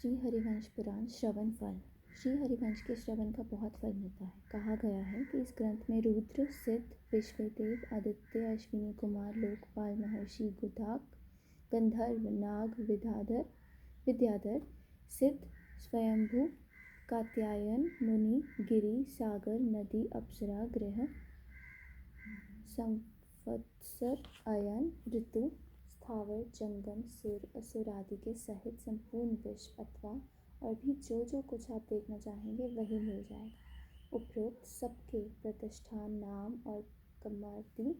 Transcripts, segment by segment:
श्री हरिवंश पुराण श्रवण फल। श्री हरिवंश के श्रवण का बहुत फल मिलता है। कहा गया है कि इस ग्रंथ में रुद्र, सिद्ध, विश्वदेव, आदित्य, अश्विनी कुमार, लोकपाल, महर्षि, गुदाक, गंधर्व, नाग, विद्याधर, सिद्ध, स्वयंभू, कात्यायन, मुनि, गिरि, सागर, नदी, अप्सरा, ग्रह, संवत्सर, अयन, ऋतु, स्थावर, जंगम, सुर, असुर आदि के सहित संपूर्ण विश्व अथवा और भी जो कुछ आप देखना चाहेंगे वही मिल जाएगा। उपरोक्त सबके प्रतिष्ठान, नाम और कमार्ती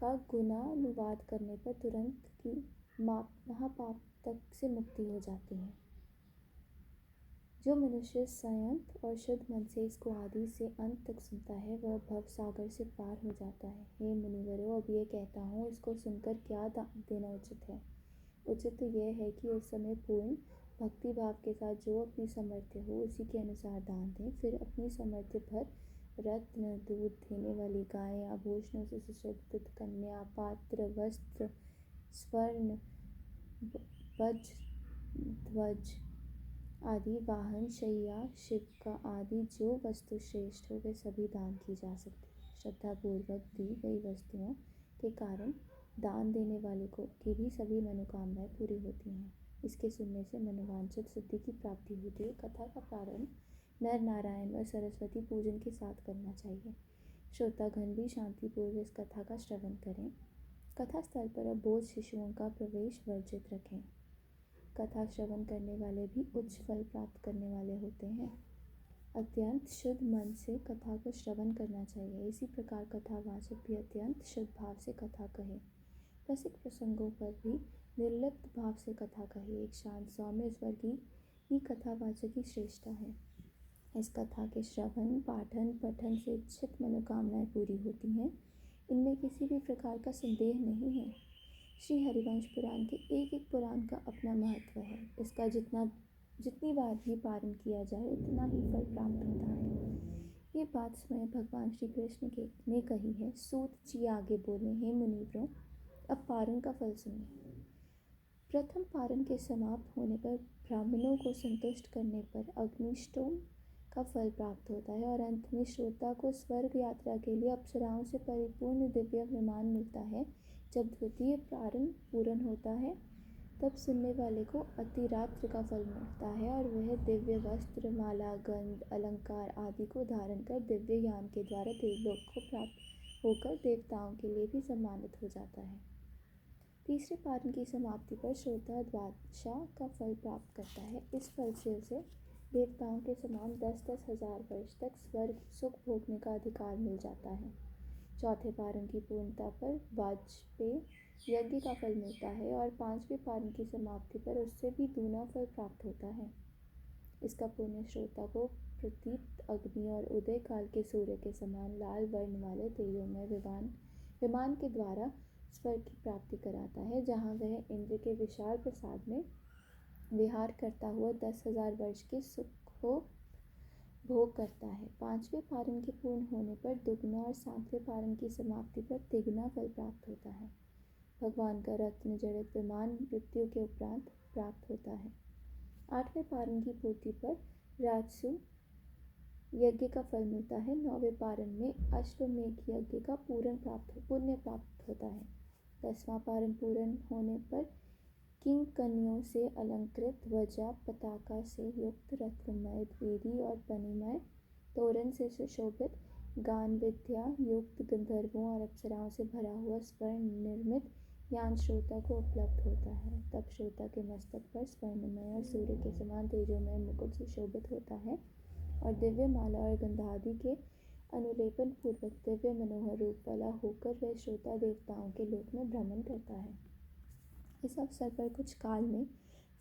का गुणानुवाद करने पर तुरंत की महापाप तक से मुक्ति हो जाती है। जो मनुष्य संयत और शुद्ध मन से इसको आदि से अंत तक सुनता है वह भव सागर से पार हो जाता है। हे मुनिवरों, अब ये कहता हूँ, इसको सुनकर क्या देना उचित है? उचित तो यह है कि उस समय पूर्ण भक्ति भाव के साथ जो अपनी सामर्थ्य हो उसी के अनुसार दान दें। फिर अपनी सामर्थ्य भर रत्न, दूध देने वाली गाय, आभूषणों से सुशोभित कन्या, पात्र, वस्त्र, स्वर्ण, वज्र, ध्वज आदि, वाहन, शैया, शिवका आदि जो वस्तु श्रेष्ठ हो वे सभी दान की जा सकती है। श्रद्धापूर्वक दी गई वस्तुओं के कारण दान देने वाले को की भी सभी मनोकामनाएं पूरी होती हैं। इसके सुनने से मनोवांछित सिद्धि की प्राप्ति होती है। कथा का प्रारंभ नर नारायण व सरस्वती पूजन के साथ करना चाहिए। श्रोतागण भी शांतिपूर्वक इस कथा का श्रवण करें। कथा स्थल पर अबोध शिशुओं का प्रवेश वर्जित रखें। कथा श्रवण करने वाले भी उच्च फल प्राप्त करने वाले होते हैं। अत्यंत शुद्ध मन से कथा को श्रवण करना चाहिए। इसी प्रकार कथावाचक भी अत्यंत शुद्ध भाव से कथा कहे। रसिक प्रसंगों पर भी निर्लिप्त भाव से कथा कहे। एक शांत सौम्य स्वर की ही कथावाचक की श्रेष्ठता है। इस कथा के श्रवण, पाठन, पठन से इच्छित मनोकामनाएं पूरी होती हैं। इनमें किसी भी प्रकार का संदेह नहीं है। श्री हरिवंश पुराण के एक एक पुराण का अपना महत्व है। इसका जितनी बार भी पारण किया जाए उतना ही फल प्राप्त होता है। ये बात स्वयं भगवान श्री कृष्ण ने कही है। सूत जी आगे बोले, हे मुनिवरों, अब पारण का फल सुनिए। प्रथम पारण के समाप्त होने पर ब्राह्मणों को संतुष्ट करने पर अग्निष्टोम का फल प्राप्त होता है और अंत में श्रोता को स्वर्ग यात्रा के लिए अप्सराओं से परिपूर्ण दिव्य विमान मिलता है। जब द्वितीय पारण पूर्ण होता है तब सुनने वाले को अतिरात्र का फल मिलता है और वह दिव्य वस्त्र, माला, गंध, अलंकार आदि को धारण कर दिव्य यान के द्वारा देवलोक को प्राप्त होकर देवताओं के लिए भी सम्मानित हो जाता है। तीसरे पारण की समाप्ति पर श्रोता द्वादशा का फल प्राप्त करता है। इस फल से उसे देवताओं के समान 10-10 हजार वर्ष तक स्वर्ग सुख भोगने का अधिकार मिल जाता है। चौथे पारण की पूर्णता पर वाजपेय यज्ञ का फल मिलता है और पांचवें पारण की समाप्ति पर उससे भी दूना फल प्राप्त होता है। इसका पुण्य श्रोता को प्रतीत अग्नि और उदय काल के सूर्य के समान लाल वर्ण वाले तेजोमय विमान के द्वारा स्वर्ग की प्राप्ति कराता है, जहाँ वह इंद्र के विशाल प्रसाद में विहार करता हुआ 10,000 वर्ष के सुख को भोग करता है। पांचवें पारण के पूर्ण होने पर दुगना और सातवें पारण की समाप्ति पर तिगुना फल प्राप्त होता है। भगवान का रत्न जड़ित विमान मृत्यु के उपरांत प्राप्त होता है। आठवें पारण की पूर्ति पर राजसु यज्ञ का फल मिलता है। नौवें पारण में अश्वमेध यज्ञ का पुण्य प्राप्त होता है। 10वां पारण पूर्ण होने पर किंकनियों से अलंकृत ध्वजा पताका से युक्त रत्नमय वेदी और पनिमय तोरण से सुशोभित गान विद्या युक्त गंधर्वों और अप्सराओं से भरा हुआ स्वर्ण निर्मित यान श्रोता को उपलब्ध होता है। तब श्रोता के मस्तक पर स्वर्णमय और सूर्य के समान तेजोमय मुकुट सुशोभित होता है और दिव्य माला और गंधादि के अनुलेपन पूर्वक दिव्य मनोहर रूप वाला होकर वह श्रोता देवताओं के लोक में भ्रमण करता है। इस अवसर पर कुछ काल में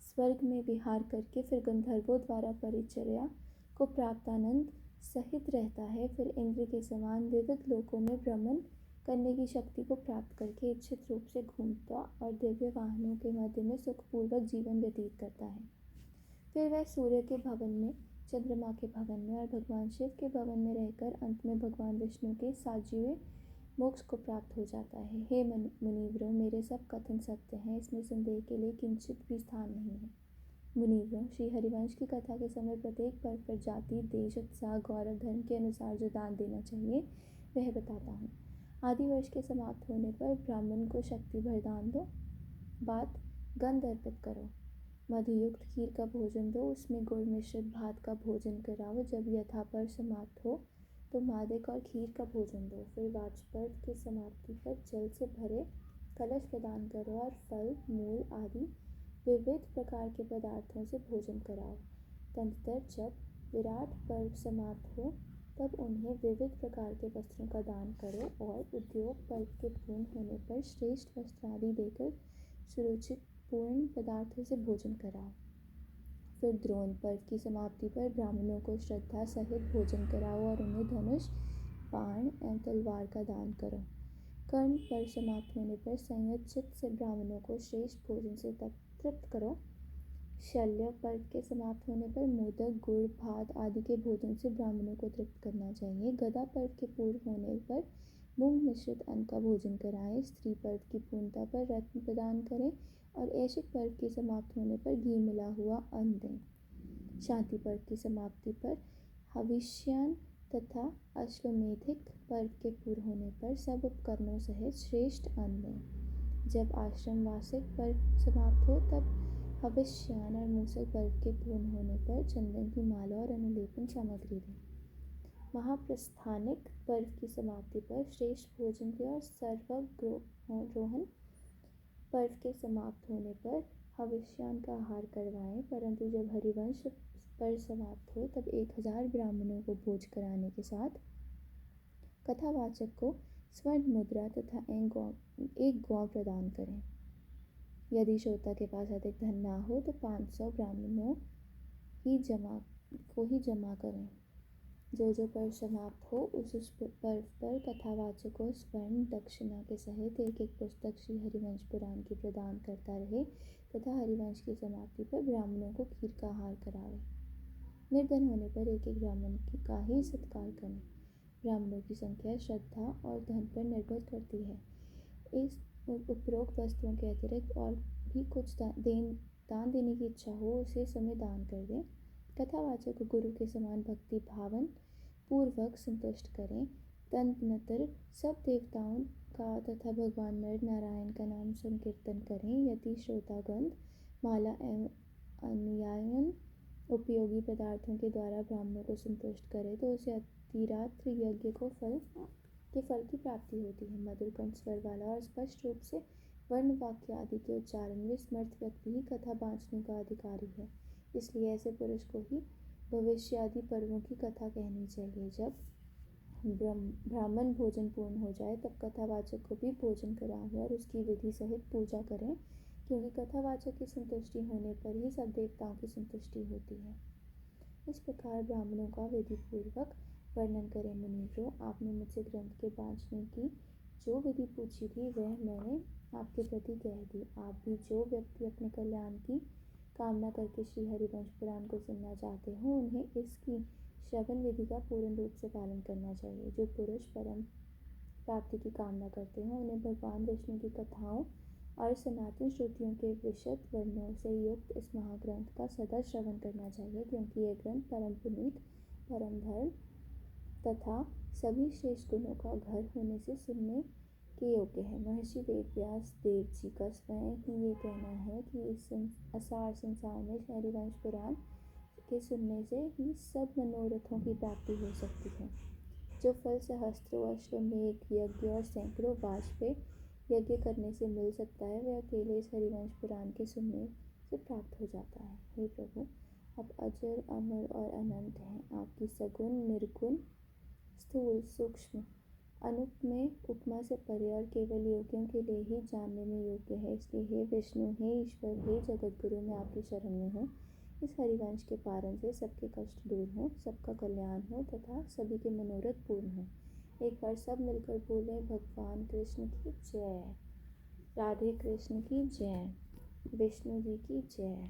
स्वर्ग में विहार करके फिर गंधर्वों द्वारा परिचर्या को प्राप्त आनंद सहित रहता है। फिर इंद्र के समान विविध लोकों में भ्रमण करने की शक्ति को प्राप्त करके इच्छित रूप से घूमता और दिव्य वाहनों के मध्य में सुखपूर्वक जीवन व्यतीत करता है। फिर वह सूर्य के भवन में, चंद्रमा के भवन में और भगवान शिव के भवन में रहकर अंत में भगवान विष्णु के साजीवे मोक्ष को प्राप्त हो जाता है। हे मुनिवरों, मेरे सब कथन सत्य हैं, इसमें संदेह के लिए किंचित भी स्थान नहीं है। मुनीवरों, श्री हरिवंश की कथा के समय प्रत्येक पर्व पर जाति, देश, उत्साह, गौरव, धर्म के अनुसार जो दान देना चाहिए वह बताता हूँ। आदि वर्ष के समाप्त होने पर ब्राह्मण को शक्ति भर दान दो। बात, गंध अर्पित करो, मधुयुक्त खीर का भोजन दो, उसमें गुड़ मिश्रित भात का भोजन कराओ। जब यथा पर्व समाप्त हो तो मादक और खीर का भोजन दो। फिर वाजपर्व की समाप्ति पर जल से भरे कलश प्रदान करो और फल, मूल आदि विविध प्रकार के पदार्थों से भोजन कराओ। तदनंतर जब विराट पर्व समाप्त हो तब उन्हें विविध प्रकार के वस्त्रों का दान करो और उद्योग पर्व के पूर्ण होने पर श्रेष्ठ वस्त्र आदि देकर सुरुचित पूर्ण पदार्थों से भोजन कराओ। फिर द्रोण पर्व की समाप्ति पर ब्राह्मणों को श्रद्धा सहित भोजन कराओ और उन्हें धनुष, बाण एवं तलवार का दान करो। कर्ण पर्व समाप्त होने पर संयत चित्त से ब्राह्मणों को श्रेष्ठ भोजन से तृप्त करो। शल्य पर्व के समाप्त होने पर मोदक, गुड़, भात आदि के भोजन से ब्राह्मणों को तृप्त करना चाहिए। गदा पर्व के पूर्ण होने पर मूंग मिश्रित अन्न का भोजन कराएं। स्त्री पर्व की पूर्णता पर रत्न प्रदान करें और ऐशिक पर्व के समाप्त होने पर घी मिला हुआ अन्न दें। शांति पर्व की समाप्ति पर हविष्यान तथा अश्वमेधिक पर्व के पूर्ण होने पर सब उपकरणों सहित श्रेष्ठ अन्न दें। जब आश्रम वार्षिक पर्व समाप्त हो तब हविष्यान और मूसल पर्व के पूर्ण होने पर चंदन की माला और अनुलेपन सामग्री दें। महाप्रस्थानिक पर्व की समाप्ति पर श्रेष्ठ भोजन दें और सर्वारोहण पर्व के समाप्त होने पर हविष्यान का आहार करवाएं। परंतु जब हरिवंश पर्व समाप्त हो तब 1000 ब्राह्मणों को भोज कराने के साथ कथावाचक को स्वर्ण मुद्रा तथा एक गौ प्रदान करें। यदि श्रोता के पास अधिक धन ना हो तो 500 ब्राह्मणों ही जमा करें। जो पर्व समाप्त हो उस पर्व पर कथावाचक को स्वर्ण दक्षिणा के सहित एक पुस्तक श्री हरिवंश पुराण की प्रदान करता रहे तथा हरिवंश की समाप्ति पर ब्राह्मणों को खीर का आहार करावे। निर्धन होने पर एक ब्राह्मण का ही सत्कार करें। ब्राह्मणों की संख्या श्रद्धा और धन पर निर्भर करती है। इस उपरोक्त वस्तुओं के अतिरिक्त और भी कुछ दान देने की इच्छा हो उसे समय दान कर दें। कथावाचक को गुरु के समान भक्ति भावन पूर्वक संतुष्ट करें। तदनंतर सब देवताओं का तथा भगवान नर नारायण का नाम संकीर्तन करें। यदि श्रोतागण माला एवं अन्यायन उपयोगी पदार्थों के द्वारा ब्राह्मणों को संतुष्ट करे तो उसे अतिरात्र यज्ञ के फल की प्राप्ति होती है। मधुर कंठ स्वर वाला और स्पष्ट रूप से वर्ण वाक्य आदि के उच्चारण में समर्थ व्यक्ति ही कथा बाँचने का अधिकारी है। इसलिए ऐसे पुरुष को ही भविष्य आदि पर्वों की कथा कहनी चाहिए। जब ब्राह्मण भोजन पूर्ण हो जाए तब कथावाचक को भी भोजन कराएं और उसकी विधि सहित पूजा करें, क्योंकि कथावाचक की संतुष्टि होने पर ही सब देवताओं की संतुष्टि होती है। इस प्रकार ब्राह्मणों का विधि पूर्वक वर्णन करें। मुनीवरों, आपने मुझसे ग्रंथ के बाँचने की जो विधि पूछी थी वह मैंने आपके प्रति कह दी। आप भी जो व्यक्ति अपने कल्याण की कामना करके श्री हरिवंश पुराण को सुनना चाहते हो उन्हें इसकी श्रवण विधि का पूर्ण रूप से पालन करना चाहिए। जो पुरुष परम प्राप्ति की कामना करते हैं उन्हें भगवान विष्णु की कथाओं और सनातन श्रुतियों के विशद वर्णों से युक्त इस महाग्रंथ का सदा श्रवण करना चाहिए, क्योंकि यह ग्रंथ परम पुनीत, परम धर्म तथा सभी श्रेष्ठ गुणों का घर होने से सुनने के योग्य है। महर्षि वेदव्यास देव जी का स्वयं ही ये कहना है कि इस असार संसार में हरिवंश पुराण के सुनने से ही सब मनोरथों की प्राप्ति हो सकती है। जो फल सहस्त्रों अश्वमेध यज्ञ और सैकड़ों वाजपेय यज्ञ करने से मिल सकता है वह अकेले इस हरिवंश पुराण के सुनने से प्राप्त हो जाता है। हे प्रभु, आप अजर अमर और अनंत हैं। आपकी सगुण निर्गुण स्थूल सूक्ष्म अनुपमेय उपमा से परे और केवल योगियों के लिए ही जानने में योग्य है। इसलिए हे विष्णु, हे ईश्वर, हे जगत गुरु, मैं आपकी शरण में हूँ। इस हरिवंश के पारण से सबके कष्ट दूर हो, सबका कल्याण हो तथा सभी के मनोरथ पूर्ण हो। एक बार सब मिलकर बोले, भगवान कृष्ण की जय, राधे कृष्ण की जय, विष्णु जी की जय।